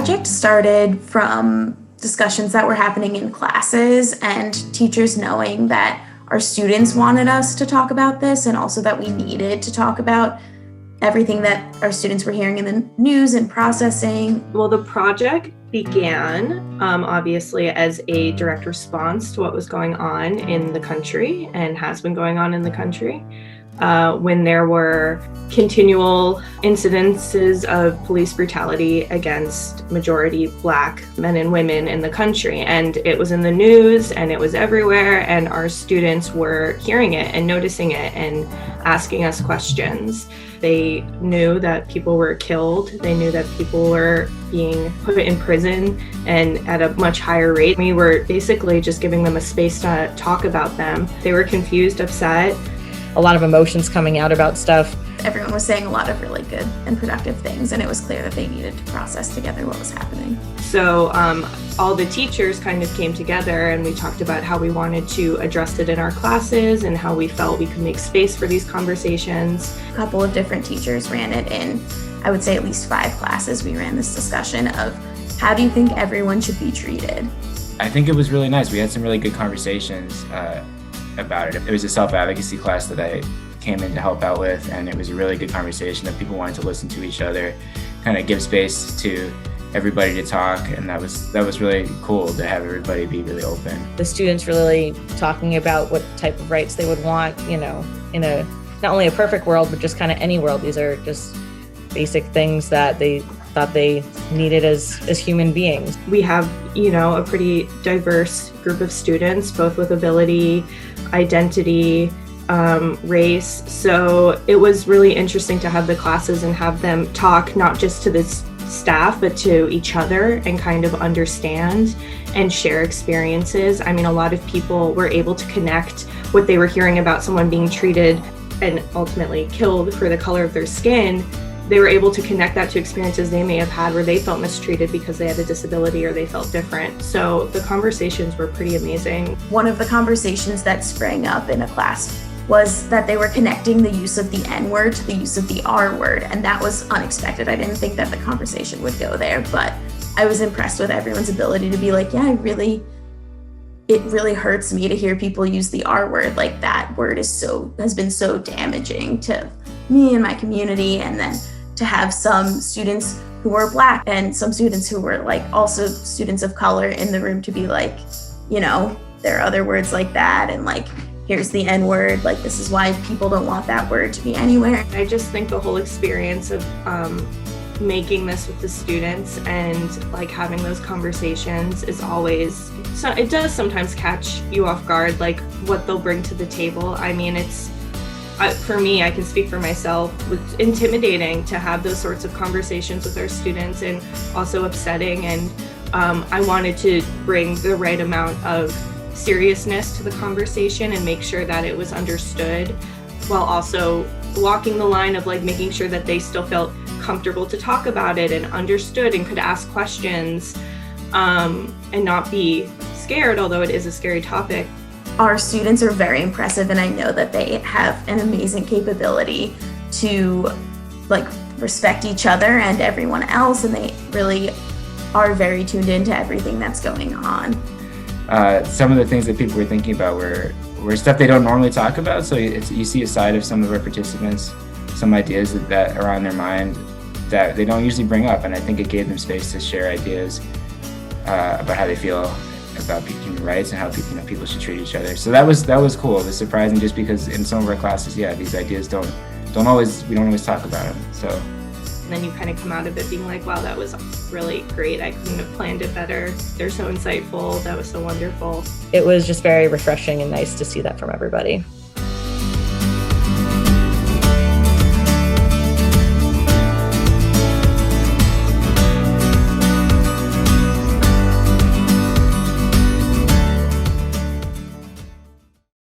project started from discussions that were happening in classes and teachers knowing that our students wanted us to talk about this and also that we needed to talk about everything that our students were hearing in the news and processing. Well, the project began obviously as a direct response to what was going on in the country and has been going on in the country. When there were continual incidences of police brutality against majority Black men and women in the country. And it was in the news and it was everywhere, and our students were hearing it and noticing it and asking us questions. They knew that people were killed. They knew that people were being put in prison and at a much higher rate. We were basically just giving them a space to talk about them. They were confused, upset. A lot of emotions coming out about stuff. Everyone was saying a lot of really good and productive things, and it was clear that they needed to process together what was happening. So all the teachers kind of came together and we talked about how we wanted to address it in our classes and how we felt we could make space for these conversations. A couple of different teachers ran it in, I would say at least 5 classes. We ran this discussion of how do you think everyone should be treated? I think it was really nice. We had some really good conversations about it. It was a self-advocacy class that I came in to help out with, and it was a really good conversation that people wanted to listen to each other, kind of give space to everybody to talk, and that was really cool to have everybody be really open. The students really talking about what type of rights they would want, in a not only a perfect world, but just kind of any world. These are just basic things that they thought they needed as human beings. We have, a pretty diverse group of students, both with ability, identity, race. So it was really interesting to have the classes and have them talk not just to the staff, but to each other and kind of understand and share experiences. I mean, a lot of people were able to connect what they were hearing about someone being treated and ultimately killed for the color of their skin. They were able to connect that to experiences they may have had where they felt mistreated because they had a disability or they felt different. So the conversations were pretty amazing. One of the conversations that sprang up in a class was that they were connecting the use of the N-word to the use of the R-word, and that was unexpected. I didn't think that the conversation would go there, but I was impressed with everyone's ability to be like, yeah, it really hurts me to hear people use the R-word. Like, that word has been so damaging to me and my community, and then to have some students who were Black and some students who were like also students of color in the room to be like, there are other words like that, and like, here's the N-word, like this is why people don't want that word to be anywhere. I just think the whole experience of making this with the students and like having those conversations is always, so it does sometimes catch you off guard, like what they'll bring to the table. I mean, for me, I can speak for myself, it's intimidating to have those sorts of conversations with our students and also upsetting. And I wanted to bring the right amount of seriousness to the conversation and make sure that it was understood, while also walking the line of like making sure that they still felt comfortable to talk about it and understood and could ask questions and not be scared, although it is a scary topic. Our students are very impressive, and I know that they have an amazing capability to like respect each other and everyone else, and they really are very tuned into everything that's going on. Some of the things that people were thinking about were stuff they don't normally talk about, so you see a side of some of our participants, some ideas that are on their mind that they don't usually bring up, and I think it gave them space to share ideas about how they feel about human rights and how people should treat each other. So that was cool. It was surprising, just because in some of our classes, these ideas we don't always talk about them. So. And then you kind of come out of it being like, wow, that was really great. I couldn't have planned it better. They're so insightful. That was so wonderful. It was just very refreshing and nice to see that from everybody.